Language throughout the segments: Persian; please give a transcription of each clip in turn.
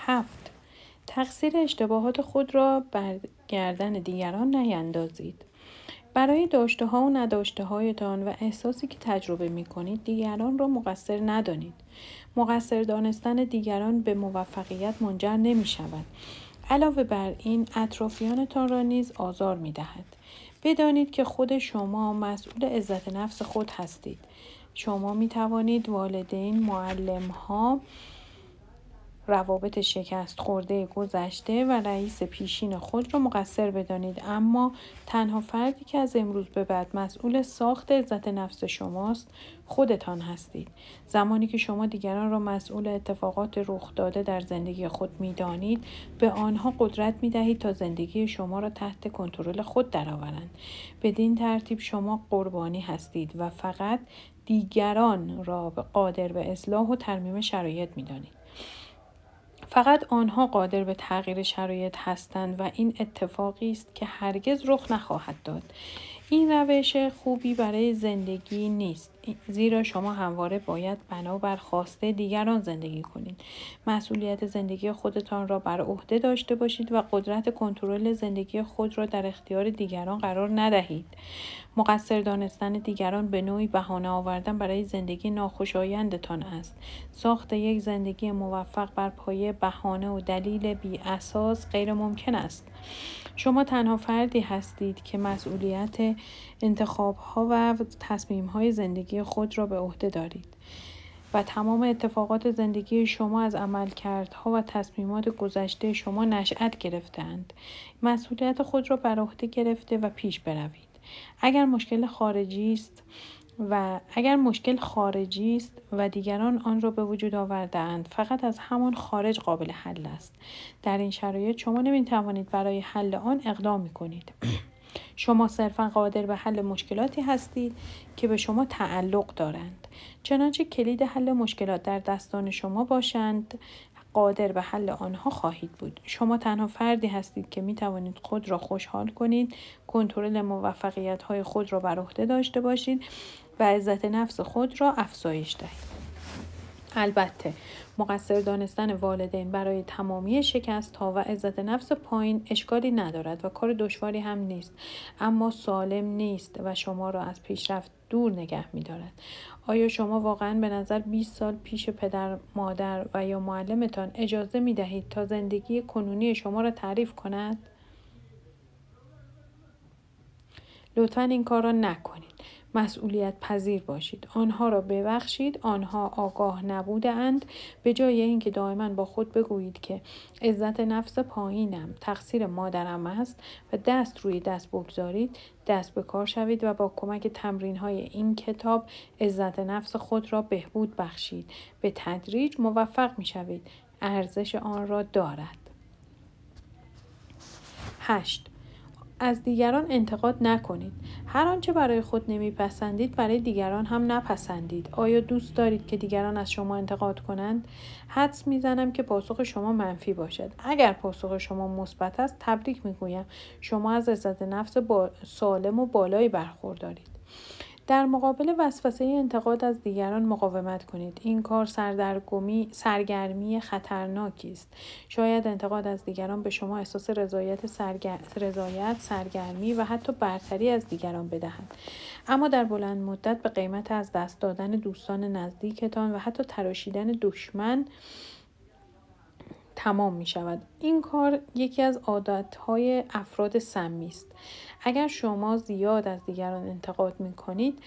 7. تقصیر اشتباهات خود را بر گردن دیگران نیندازید. برای داشته ها و نداشته هایتان و احساسی که تجربه می کنید دیگران را مقصر ندانید. مقصر دانستن دیگران به موفقیت منجر نمی شود. علاوه بر این اطرافیانتان را نیز آزار می دهد. بدانید که خود شما مسئول عزت نفس خود هستید. شما می توانید والدین، معلم ها، روابط شکست خورده گذشته و رئیس پیشین خود را مقصر بدانید، اما تنها فردی که از امروز به بعد مسئول ساخت عزت نفس شماست خودتان هستید. زمانی که شما دیگران را مسئول اتفاقات رخ داده در زندگی خود می‌دانید، به آنها قدرت می‌دهید تا زندگی شما را تحت کنترل خود درآورند. بدین ترتیب شما قربانی هستید و فقط دیگران را قادر به اصلاح و ترمیم شرایط می‌دانید. فقط آنها قادر به تغییر شرایط هستند و این اتفاقی است که هرگز رخ نخواهد داد. این روش خوبی برای زندگی نیست، زیرا شما همواره باید بنابر خواسته دیگران زندگی کنید. مسئولیت زندگی خودتان را بر عهده داشته باشید و قدرت کنترل زندگی خود را در اختیار دیگران قرار ندهید. مقصر دانستن دیگران به نوعی بهانه آوردن برای زندگی ناخوشایندتان است. ساخت یک زندگی موفق بر پایه بهانه و دلیل بی اساس غیر ممکن است. شما تنها فردی هستید که مسئولیت انتخاب‌ها و تصمیم‌های زندگی خود را به عهده دارید و تمام اتفاقات زندگی شما از عملکردها و تصمیمات گذشته شما نشأت گرفته‌اند. مسئولیت خود را بر عهده گرفته و پیش بروید. اگر مشکل خارجی است و دیگران آن را به وجود آورده‌اند، فقط از همان خارج قابل حل است. در این شرایط شما نمی‌توانید برای حل آن اقدام کنید. شما صرفاً قادر به حل مشکلاتی هستید که به شما تعلق دارند. چنانچه کلید حل مشکلات در دستان شما باشند، قادر به حل آنها خواهید بود. شما تنها فردی هستید که می توانید خود را خوشحال کنید، کنترل موفقیت‌های خود را بر عهده داشته باشید و عزت نفس خود را افزایش دهید. البته مقصر دانستن والدین برای تمامی شکست‌ها و عزت نفس پایین اشکالی ندارد و کار دشواری هم نیست، اما سالم نیست و شما را از پیشرفت دور نگه می‌دارد. آیا شما واقعاً به نظر 20 سال پیش پدر، مادر و یا معلمتان اجازه می‌دهید تا زندگی کنونی شما را تعریف کند؟ لطفاً این کار را نکنید. مسئولیت پذیر باشید. آنها را ببخشید. آنها آگاه نبودند. به جای اینکه دائما با خود بگویید که عزت نفس پایینم تقصیر مادرم است و دست روی دست بگذارید، دست به کار شوید و با کمک تمرین‌های این کتاب عزت نفس خود را بهبود بخشید. به تدریج موفق می‌شوید. ارزش آن را دارد. 8. از دیگران انتقاد نکنید. هر آنچه برای خود نمیپسندید برای دیگران هم نپسندید. آیا دوست دارید که دیگران از شما انتقاد کنند؟ حدس میزنم که پاسخ شما منفی باشد. اگر پاسخ شما مثبت است، تبریک میگویم. شما از عزت نفس سالم و بالایی برخوردارید. در مقابل وسوسه انتقاد از دیگران مقاومت کنید. این کار سرگرمی خطرناکی است. شاید انتقاد از دیگران به شما احساس رضایت، سرگرمی و حتی برتری از دیگران بدهد. اما در بلند مدت به قیمت از دست دادن دوستان نزدیکتان و حتی تراشیدن دشمن تمام می شود. این کار یکی از عادتهای افراد سمی است. اگر شما زیاد از دیگران انتقاد می کنید،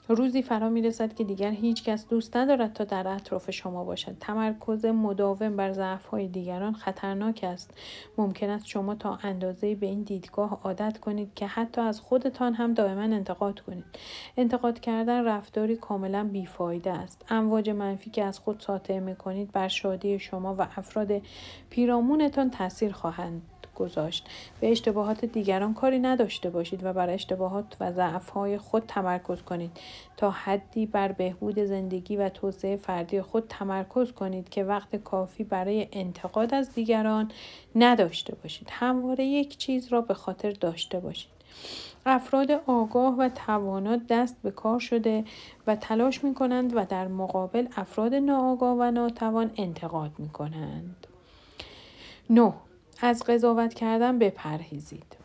روزی فرا می رسد که دیگر هیچ کس دوست ندارد تا در اطراف شما باشد. تمرکز مداوم بر ضعف‌های دیگران خطرناک است. ممکن است شما تا اندازه‌ای به این دیدگاه عادت کنید که حتی از خودتان هم دائما انتقاد کنید. انتقاد کردن رفتاری کاملا بیفایده است. امواج منفی که از خود ساطع می کنید بر شادی شما و افراد پیرامونتان تاثیر خواهند گذاشت. به اشتباهات دیگران کاری نداشته باشید و بر اشتباهات و ضعف‌های خود تمرکز کنید. تا حدی بر بهبود زندگی و توسعه فردی خود تمرکز کنید که وقت کافی برای انتقاد از دیگران نداشته باشید. همواره یک چیز را به خاطر داشته باشید. افراد آگاه و توانا دست به کار شده و تلاش می کنند و در مقابل افراد ناآگاه و ناتوان انتقاد می کنند. 9. از قضاوت کردن بپرهیزید.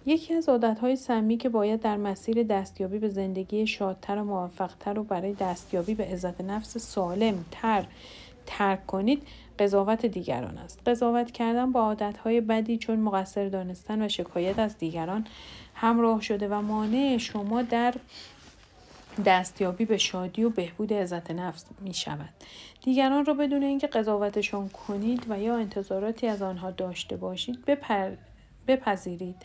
یکی از عادتهای سمی که باید در مسیر دستیابی به زندگی شادتر و موفقتر و برای دستیابی به عزت نفس سالم ترک کنید قضاوت دیگران است. قضاوت کردن با عادتهای بدی چون مقصر دانستن و شکایت از دیگران همراه شده و مانع شما در دستیابی به شادی و بهبود عزت نفس می شود. دیگران را بدون اینکه قضاوتشان کنید و یا انتظاراتی از آنها داشته باشید بپذیرید.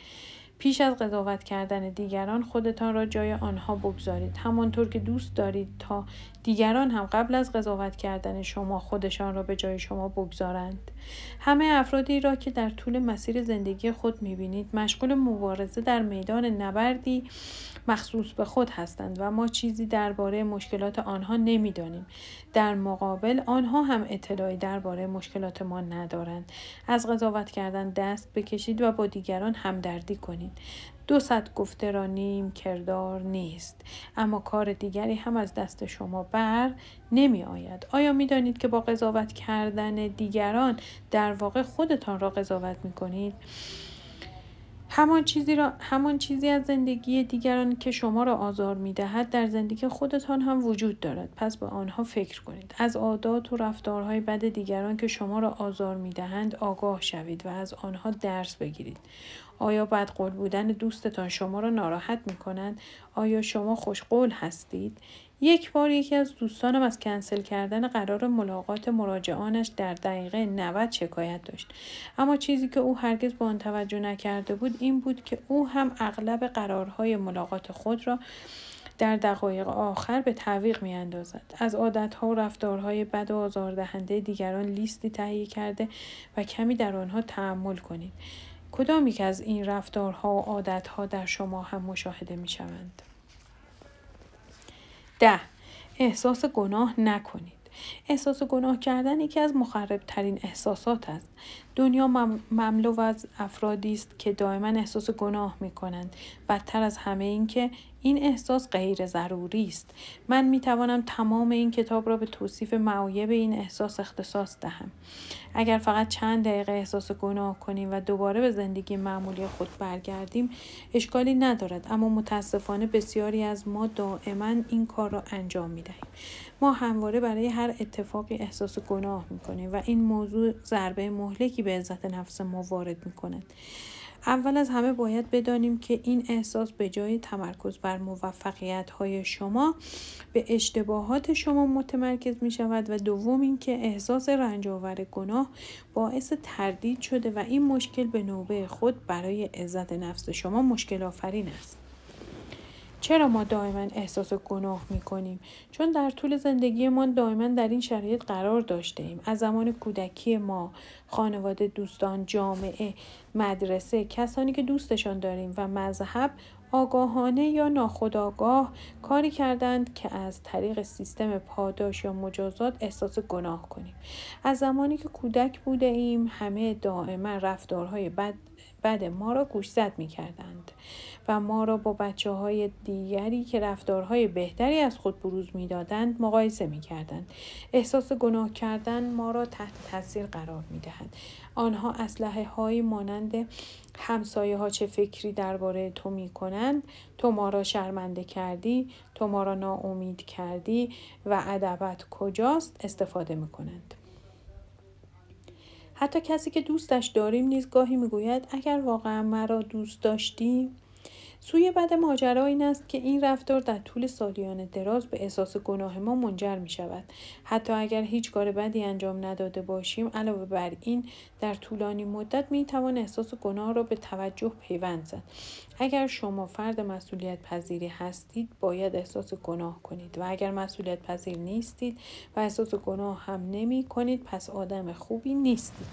پیش از قضاوت کردن دیگران خودتان را جای آنها بگذارید. همانطور که دوست دارید تا دیگران هم قبل از قضاوت کردن شما خودشان را به جای شما بگذارند. همه افرادی را که در طول مسیر زندگی خود می‌بینید مشغول مبارزه در میدان نبردی مخصوص به خود هستند و ما چیزی درباره مشکلات آنها نمی‌دانیم. در مقابل آنها هم اطلاعی درباره مشکلات ما ندارند. از قضاوت کردن دست بکشید و با دیگران همدردی کنید. 200 گفته را نیم کردار نیست، اما کار دیگری هم از دست شما بر نمی آید. آیا می دانید که با قضاوت کردن دیگران در واقع خودتان را قضاوت می کنید؟ همان چیزی از زندگی دیگران که شما را آزار می دهد در زندگی خودتان هم وجود دارد. پس به آنها فکر کنید. از عادات و رفتارهای بد دیگران که شما را آزار می دهند آگاه شوید و از آنها درس بگیرید. آیا بدقول بودن دوستتان شما را ناراحت می کند؟ آیا شما خوشقول هستید؟ یک بار یکی از دوستانم از کنسل کردن قرار ملاقات مراجعانش در دقیقه 90 شکایت داشت. اما چیزی که او هرگز به آن توجه نکرده بود این بود که او هم اغلب قرارهای ملاقات خود را در دقایق آخر به تعویق می اندازد. از عادتها و رفتارهای بد و آزاردهنده دیگران لیستی تهیه کرده و کمی در آنها تأمل کنید. کدام یک از این رفتارها و عادتها در شما هم مشاهده می شوند؟ 10. احساس گناه نکنید. احساس گناه کردن یکی از مخربترین احساسات است. دنیا مملو از افرادی است که دائما احساس گناه می کنند. بدتر از همه این که این احساس غیر ضروری است. من می توانم تمام این کتاب را به توصیف معایب این احساس اختصاص دهم. اگر فقط چند دقیقه احساس گناه کنیم و دوباره به زندگی معمولی خود برگردیم اشکالی ندارد، اما متاسفانه بسیاری از ما دائما این کار را انجام می دهیم. ما همواره برای هر اتفاقی احساس گناه می کنیم و این موضوع ضربه مهلکی به عزت نفس ما وارد می کند. اول از همه باید بدانیم که این احساس به جای تمرکز بر موفقیت‌های شما به اشتباهات شما متمرکز می شود و دوم این که احساس رنج‌آور گناه باعث تردید شده و این مشکل به نوبه خود برای عزت نفس شما مشکل آفرین است. چرا ما دائما احساس گناه می کنیم؟ چون در طول زندگی ما دائما در این شرایط قرار داشته ایم. از زمان کودکی ما، خانواده، دوستان، جامعه، مدرسه، کسانی که دوستشان داریم و مذهب آگاهانه یا ناخودآگاه کاری کردند که از طریق سیستم پاداش یا مجازات احساس گناه کنیم. از زمانی که کودک بوده ایم همه دائما رفتارهای بد ما را گوشزد می کردند و ما را با بچه‌های دیگری که رفتارهای بهتری از خود بروز می دادند مقایسه می کردند. احساس گناه کردن ما را تحت تاثیر قرار می دهد. آنها اسلحه هایی مانند همسایه ها چه فکری درباره تو می کنند، تو ما را شرمنده کردی، تو ما را ناامید کردی و ادبت کجاست استفاده می کنند. حتی کسی که دوستش داریم نیز گاهی میگوید اگر واقعا مرا دوست داشتی. سوی بد ماجرا این است که این رفتار در طول سالیان دراز به احساس گناه ما منجر می شود. حتی اگر هیچ کار بدی انجام نداده باشیم، علاوه بر این در طولانی مدت می توان احساس گناه را به توجه پیوند زد. اگر شما فرد مسئولیت پذیری هستید، باید احساس گناه کنید و اگر مسئولیت پذیر نیستید و احساس گناه هم نمی کنید، پس آدم خوبی نیستید.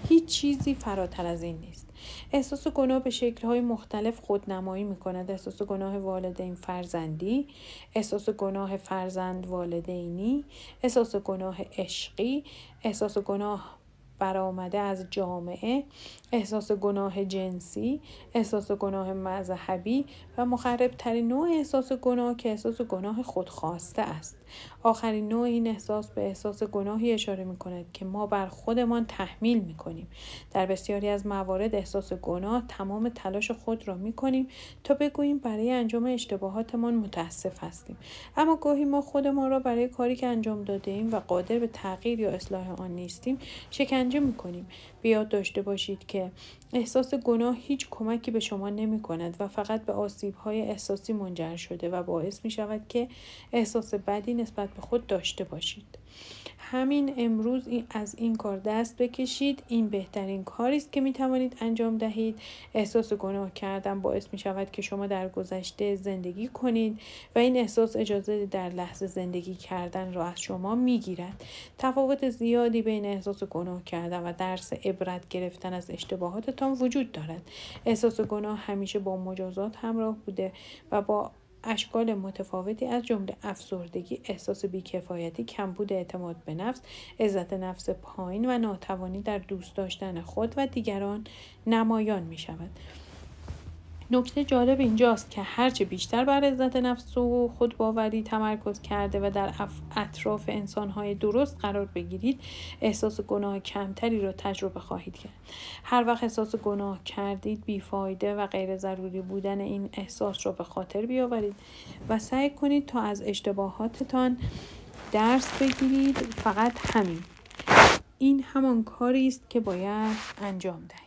هیچ چیزی فراتر از این نیست. احساس گناه به شکل‌های مختلف خودنمایی می‌کند. احساس گناه والدین فرزندی، احساس گناه فرزند والدینی، احساس گناه عشقی، احساس گناه برآمده از جامعه، احساس گناه جنسی، احساس گناه مذهبی و مخرب‌ترین نوع احساس گناه که احساس گناه خودخواسته است. آخرین نوع این احساس به احساس گناهی اشاره می‌کند که ما بر خودمان تحمیل می‌کنیم. در بسیاری از موارد احساس گناه تمام تلاش خود را می‌کنیم تا بگوییم برای انجام اشتباهاتمان متاسف هستیم، اما گاهی ما خودمان را برای کاری که انجام داده‌ایم و قادر به تغییر یا اصلاح آن نیستیم شکنجه می‌کنیم. بیاد داشته باشید که احساس گناه هیچ کمکی به شما نمی‌کند و فقط به آسیب‌های احساسی منجر شده و باعث می‌شود که احساس بدی نسبت به خود داشته باشید. همین امروز از این کار دست بکشید. این بهترین کاری است که می توانید انجام دهید. احساس گناه کردن باعث می شود که شما در گذشته زندگی کنید و این احساس اجازه در لحظه زندگی کردن را از شما می گیرد. تفاوت زیادی بین احساس گناه کردن و درس عبرت گرفتن از اشتباهاتتان وجود دارد. احساس گناه همیشه با مجازات همراه بوده و با اشکال متفاوتی از جمله افسردگی، احساس بیکفایتی، کمبود اعتماد به نفس، عزت نفس پایین و ناتوانی در دوست داشتن خود و دیگران نمایان می شود. نکته جالب اینجاست که هرچه بیشتر بر عزت نفس و خودباوری تمرکز کرده و در اطراف انسان‌های درست قرار بگیرید، احساس گناه کمتری را تجربه خواهید کرد. هر وقت احساس گناه کردید، بیفایده و غیر ضروری بودن این احساس را به خاطر بیاورید و سعی کنید تا از اشتباهاتتان درس بگیرید. فقط همین. این همان کاری است که باید انجام دهید.